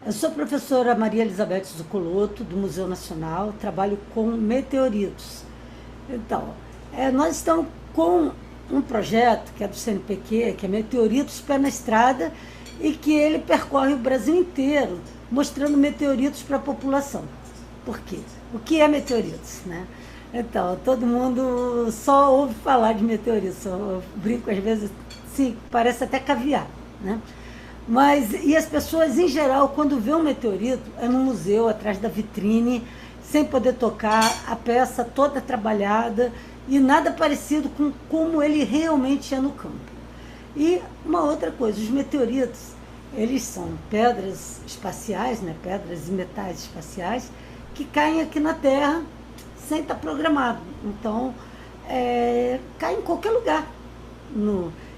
Eu sou a professora Maria Elizabeth Zucoloto, do Museu Nacional, trabalho com meteoritos. Então, nós estamos com um projeto que é do CNPq, que é Meteoritos Pé na Estrada, e que ele percorre o Brasil inteiro, mostrando meteoritos para a população. Por quê? O que é meteoritos, né? Então, todo mundo só ouve falar de meteoritos. Eu brinco às vezes, sim, parece até caviar, né? Mas, e as pessoas, em geral, quando vê um meteorito, é no museu, atrás da vitrine, sem poder tocar, a peça toda trabalhada e nada parecido com como ele realmente é no campo. E uma outra coisa, os meteoritos, eles são pedras espaciais, né, pedras e metais espaciais, que caem aqui na Terra sem estar programado. Então, cai em qualquer lugar.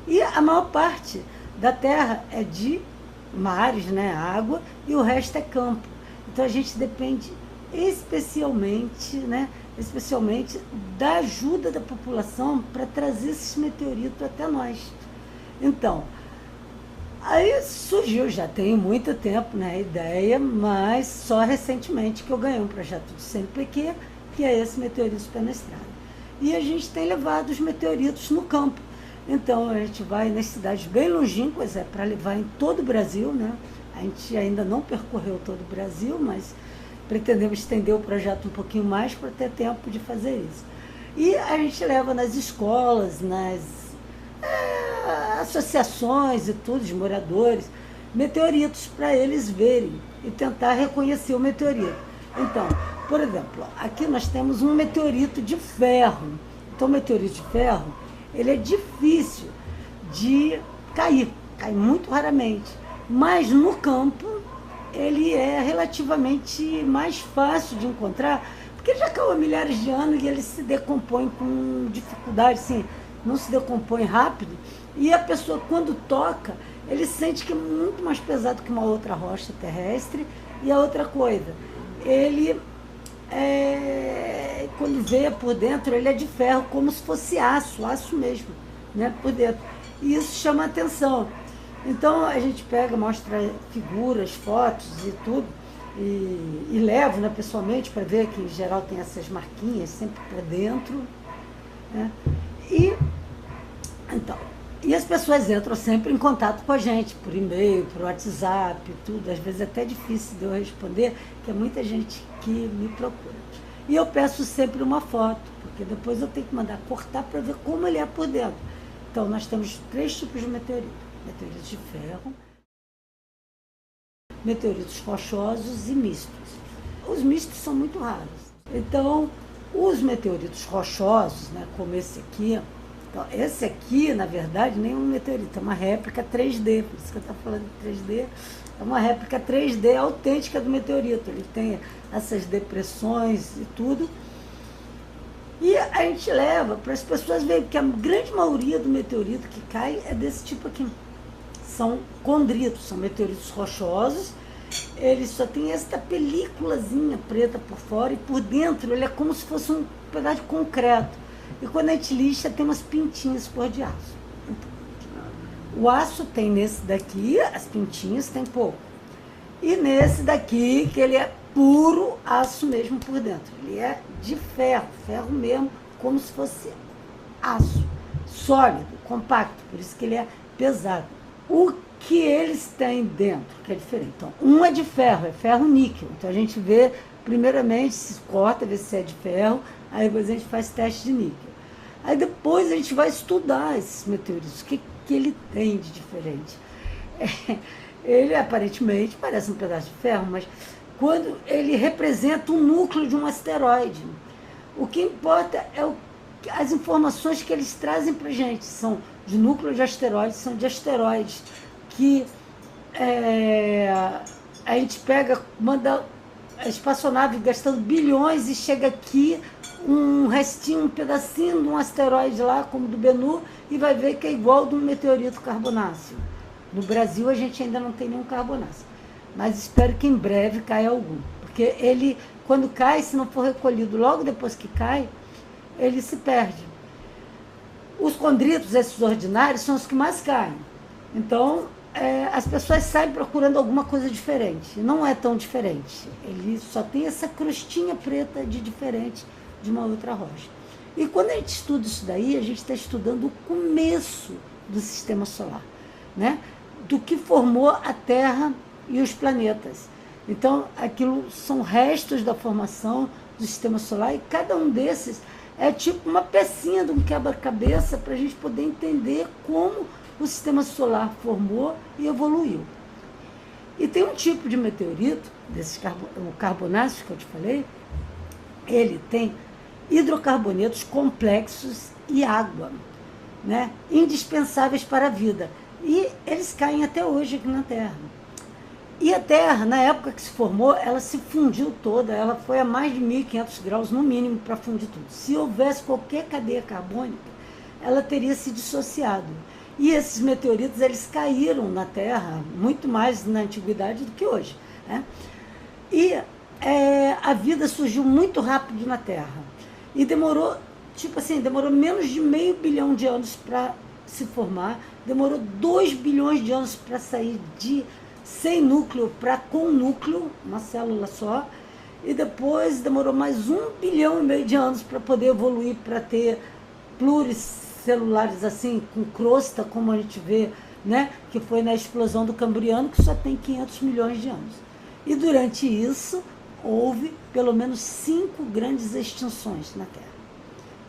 E a maior parte da Terra é de mares, né, água, e o resto é campo. Então a gente depende especialmente da ajuda da população para trazer esses meteoritos até nós. Então, aí surgiu, já tem muito tempo, né, a ideia, mas só recentemente que eu ganhei um projeto do CNPq, que é esse Meteoritos Pé na Estrada. E a gente tem levado os meteoritos no campo. Então, a gente vai nas cidades bem longínquas, para levar em todo o Brasil, né? A gente ainda não percorreu todo o Brasil, mas pretendemos estender o projeto um pouquinho mais para ter tempo de fazer isso. E a gente leva nas escolas, nas associações e tudo, de moradores, meteoritos para eles verem e tentar reconhecer o meteorito. Então, por exemplo, aqui nós temos um meteorito de ferro. Então, o meteorito de ferro, ele é difícil de cair, cai muito raramente. Mas no campo, ele é relativamente mais fácil de encontrar, porque ele já caiu há milhares de anos e ele se decompõe com dificuldade, assim, não se decompõe rápido. E a pessoa, quando toca, ele sente que é muito mais pesado que uma outra rocha terrestre. E a outra coisa, ele quando vê por dentro, ele é de ferro, como se fosse aço mesmo, né, por dentro. E isso chama a atenção. Então a gente pega, mostra figuras, fotos e tudo, e levo, né, pessoalmente, para ver que em geral tem essas marquinhas sempre por dentro, né? E as pessoas entram sempre em contato com a gente, por e-mail, por WhatsApp, tudo. Às vezes é até difícil de eu responder, porque é muita gente que me procura. E eu peço sempre uma foto, porque depois eu tenho que mandar cortar para ver como ele é por dentro. Então, nós temos 3 tipos de meteorito. Meteoritos de ferro, meteoritos rochosos e mistos. Os mistos são muito raros. Então, os meteoritos rochosos, né, como esse aqui, então, esse aqui, na verdade, nem é um meteorito, é uma réplica 3D, por isso que eu estou falando de 3D, é uma réplica 3D autêntica do meteorito. Ele tem essas depressões e tudo. E a gente leva para as pessoas verem, porque a grande maioria do meteorito que cai é desse tipo aqui. São condritos, são meteoritos rochosos. Ele só tem esta películazinha preta por fora e por dentro ele é como se fosse um pedaço de concreto. E quando a gente lixa, tem umas pintinhas cor de aço. Então, o aço tem nesse daqui, as pintinhas tem pouco. E nesse daqui, que ele é puro aço mesmo por dentro. Ele é de ferro, ferro mesmo, como se fosse aço. Sólido, compacto, por isso que ele é pesado. O que eles têm dentro, que é diferente. Então, um é de ferro, é ferro níquel. Então a gente vê, primeiramente, se corta, vê se é de ferro, aí depois a gente faz teste de níquel. Aí depois a gente vai estudar esses meteoritos, o que ele tem de diferente. Ele aparentemente parece um pedaço de ferro, mas quando ele representa o núcleo de um asteroide. O que importa é as informações que eles trazem para a gente, são de núcleo de asteroides, são de asteroides que a gente pega, manda a espaçonave gastando bilhões e chega aqui um restinho, um pedacinho de um asteroide lá, como do Bennu, e vai ver que é igual de um meteorito carbonáceo. No Brasil a gente ainda não tem nenhum carbonáceo, mas espero que em breve caia algum, porque ele, quando cai, se não for recolhido logo depois que cai, ele se perde. Os condritos, esses ordinários, são os que mais caem. Então, as pessoas saem procurando alguma coisa diferente. Não é tão diferente. Ele só tem essa crostinha preta de diferente de uma outra rocha. E quando a gente estuda isso daí, a gente está estudando o começo do sistema solar, né? Do que formou a Terra e os planetas. Então, aquilo são restos da formação do sistema solar e cada um desses é tipo uma pecinha de um quebra-cabeça para a gente poder entender como o sistema solar formou e evoluiu. E tem um tipo de meteorito, desses carbonáceos que eu te falei, ele tem hidrocarbonetos complexos e água, né, indispensáveis para a vida. E eles caem até hoje aqui na Terra. E a Terra, na época que se formou, ela se fundiu toda, ela foi a mais de 1.500 graus no mínimo para fundir tudo. Se houvesse qualquer cadeia carbônica, ela teria se dissociado. E esses meteoritos, eles caíram na Terra muito mais na antiguidade do que hoje, né? E a vida surgiu muito rápido na Terra. E demorou, tipo assim, demorou menos de 500 milhões de anos para se formar, demorou 2 bilhões de anos para sair de sem núcleo para com núcleo, uma célula só, e depois demorou mais 1,5 bilhão de anos para poder evoluir para ter pluricelulares assim, com crosta, como a gente vê, né, que foi na explosão do Cambriano, que só tem 500 milhões de anos. E durante isso, houve pelo menos 5 grandes extinções na Terra.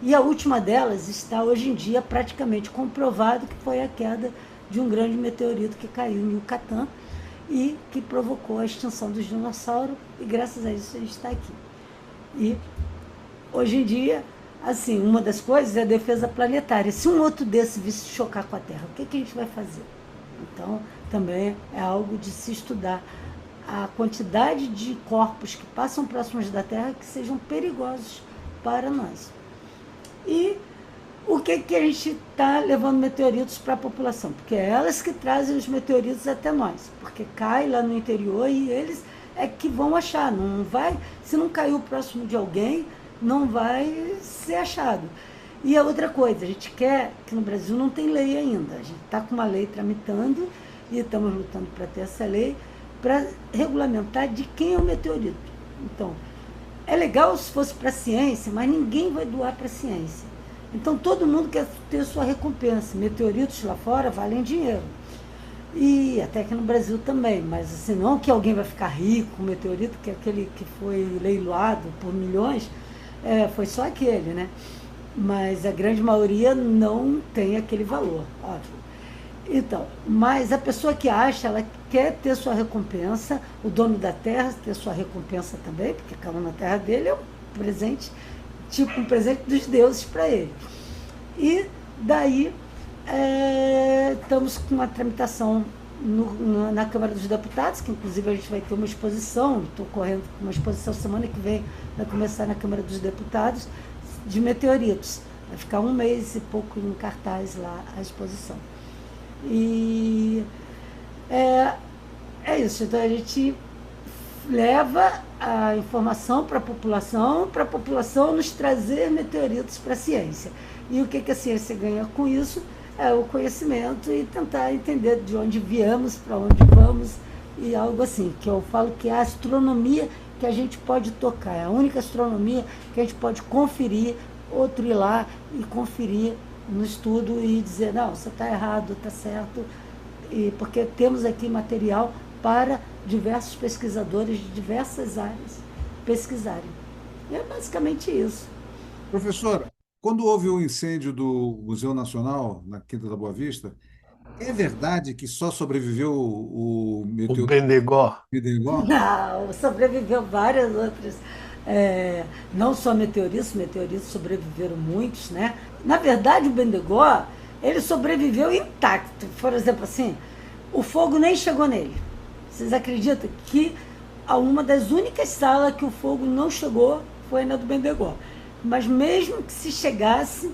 E a última delas está hoje em dia praticamente comprovado que foi a queda de um grande meteorito que caiu em Yucatán e que provocou a extinção dos dinossauros, e graças a isso a gente está aqui. E hoje em dia, assim, uma das coisas é a defesa planetária. Se um outro desse vir se chocar com a Terra, o que a gente vai fazer? Então, também é algo de se estudar a quantidade de corpos que passam próximos da Terra que sejam perigosos para nós. E o que a gente está levando meteoritos para a população? Porque é elas que trazem os meteoritos até nós, porque cai lá no interior e eles é que vão achar, não vai, se não caiu próximo de alguém, não vai ser achado. E a outra coisa, a gente quer, que no Brasil não tem lei ainda, a gente está com uma lei tramitando e estamos lutando para ter essa lei, para regulamentar de quem é o meteorito. Então, é legal se fosse para a ciência, mas ninguém vai doar para a ciência. Então, todo mundo quer ter sua recompensa. Meteoritos lá fora valem dinheiro. E até aqui no Brasil também. Mas assim, não que alguém vai ficar rico com o meteorito, que aquele que foi leiloado por milhões, foi só aquele, né? Mas a grande maioria não tem aquele valor, óbvio. Então, mas a pessoa que acha, ela quer ter sua recompensa, o dono da terra ter sua recompensa também, porque caiu na terra dele é um presente, tipo um presente dos deuses para ele. E daí estamos com uma tramitação na Câmara dos Deputados, que inclusive a gente vai ter uma exposição, estou correndo com uma exposição semana que vem, vai começar na Câmara dos Deputados, de meteoritos. Vai ficar 1 mês e pouco em cartaz lá a exposição. E é isso, então a gente leva a informação para a população nos trazer meteoritos para a ciência. E o que a ciência ganha com isso é o conhecimento e tentar entender de onde viemos, para onde vamos, e algo assim, que eu falo que é a astronomia que a gente pode tocar, é a única astronomia que a gente pode conferir, outro ir lá e conferir no estudo e dizer, não, você está errado, está certo, e porque temos aqui material para diversos pesquisadores de diversas áreas pesquisarem. E é basicamente isso. Professora, quando houve o incêndio do Museu Nacional, na Quinta da Boa Vista, é verdade que só sobreviveu o O meteorito Bendegó. Bidengó? Não, sobreviveu várias outras, não só meteoritos sobreviveram muitos, né? Na verdade, o Bendegó, ele sobreviveu intacto. Por exemplo, assim, o fogo nem chegou nele. Vocês acreditam que uma das únicas salas que o fogo não chegou foi na do Bendegó. Mas mesmo que se chegasse,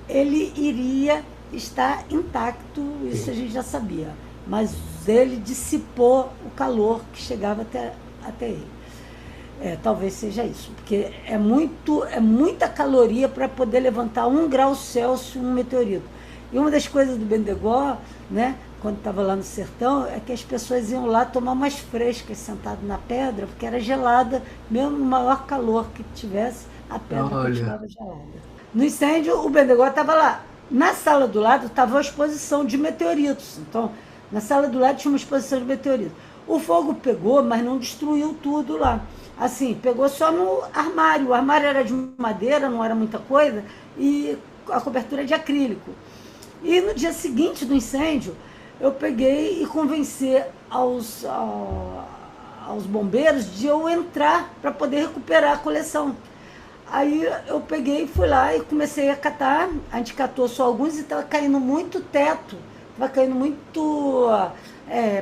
ele iria estar intacto, isso a gente já sabia. Mas ele dissipou o calor que chegava até ele. Talvez seja isso, porque é muita caloria para poder levantar 1 grau Celsius um meteorito. E uma das coisas do Bendegó, né, quando estava lá no sertão, é que as pessoas iam lá tomar umas frescas sentado na pedra, porque era gelada, mesmo no maior calor que tivesse, a pedra Olha. continuava gelada. No incêndio, o Bendegó estava lá. Na sala do lado estava uma exposição de meteoritos. Então, na sala do lado tinha uma exposição de meteoritos. O fogo pegou, mas não destruiu tudo lá. Assim, pegou só no armário. O armário era de madeira, não era muita coisa, e a cobertura é de acrílico. E no dia seguinte do incêndio, eu peguei e convenci aos bombeiros de eu entrar para poder recuperar a coleção. Aí eu peguei, fui lá e comecei a catar. A gente catou só alguns e estava caindo muito teto, estava caindo muito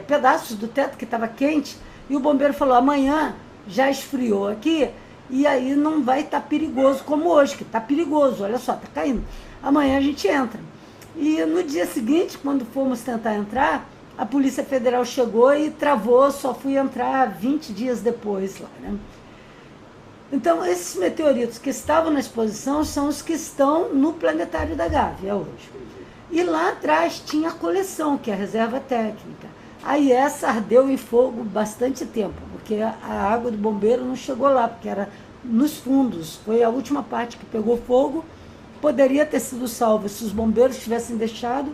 pedaços do teto que estava quente. E o bombeiro falou, amanhã já esfriou aqui e aí não vai estar perigoso como hoje, que está perigoso, olha só, está caindo. Amanhã a gente entra. E no dia seguinte, quando fomos tentar entrar, a Polícia Federal chegou e travou, só fui entrar 20 dias depois lá, né? Então, esses meteoritos que estavam na exposição são os que estão no Planetário da Gávea hoje. E lá atrás tinha a coleção, que é a reserva técnica. Aí essa ardeu em fogo bastante tempo, porque a água do bombeiro não chegou lá, porque era nos fundos. Foi a última parte que pegou fogo. Poderia ter sido salvo se os bombeiros tivessem deixado.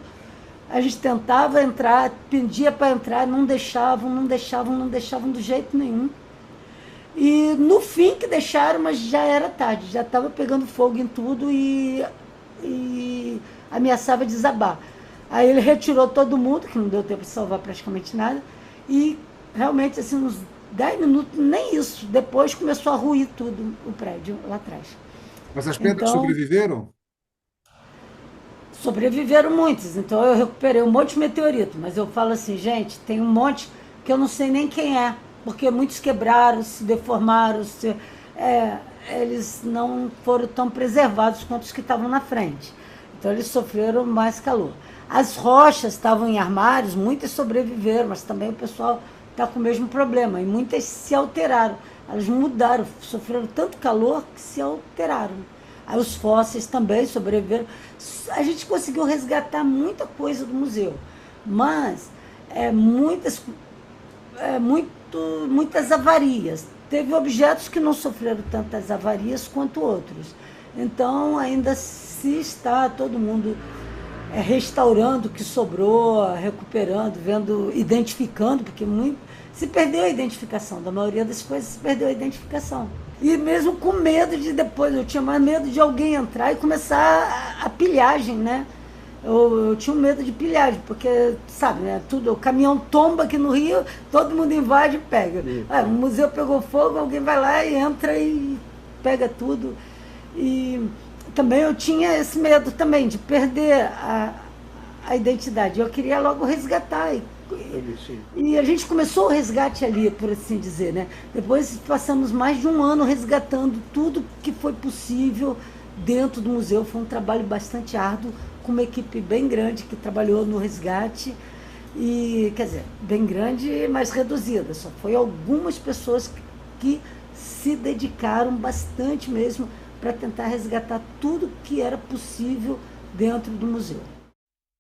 A gente tentava entrar, pedia para entrar, não deixavam do jeito nenhum. E no fim que deixaram, mas já era tarde, já estava pegando fogo em tudo e ameaçava desabar. Aí ele retirou todo mundo, que não deu tempo de salvar praticamente nada, e realmente, assim, uns 10 minutos, nem isso, depois começou a ruir tudo o prédio lá atrás. Mas as pedras Então, sobreviveram? sobreviveram muitos, então eu recuperei um monte de meteorito, mas eu falo assim, gente, tem um monte que eu não sei nem quem é, porque muitos quebraram, se deformaram, eles não foram tão preservados quanto os que estavam na frente. Então eles sofreram mais calor. As rochas estavam em armários, muitas sobreviveram, mas também o pessoal está com o mesmo problema, e muitas se alteraram, elas mudaram, sofreram tanto calor que se alteraram. Aí os fósseis também sobreviveram. A gente conseguiu resgatar muita coisa do museu, mas muitas avarias. Teve objetos que não sofreram tantas avarias quanto outros. Então ainda se está todo mundo restaurando o que sobrou, recuperando, vendo, identificando, porque se perdeu a identificação, da maioria das coisas se perdeu a identificação. E mesmo com medo de depois, eu tinha mais medo de alguém entrar e começar a pilhagem, né? Eu tinha um medo de pilhagem, porque, sabe, né? Tudo, o caminhão tomba aqui no Rio, todo mundo invade e pega. O museu pegou fogo, alguém vai lá e entra e pega tudo. E também eu tinha esse medo também de perder a identidade. Eu queria logo resgatar. E a gente começou o resgate ali, por assim dizer, né? Depois passamos mais de um ano resgatando tudo que foi possível dentro do museu. Foi um trabalho bastante árduo, com uma equipe bem grande que trabalhou no resgate. E, quer dizer, bem grande, mas reduzida. Só foi algumas pessoas que se dedicaram bastante mesmo para tentar resgatar tudo que era possível dentro do museu.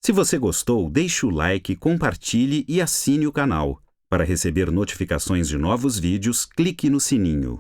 Se você gostou, deixe o like, compartilhe e assine o canal. Para receber notificações de novos vídeos, clique no sininho.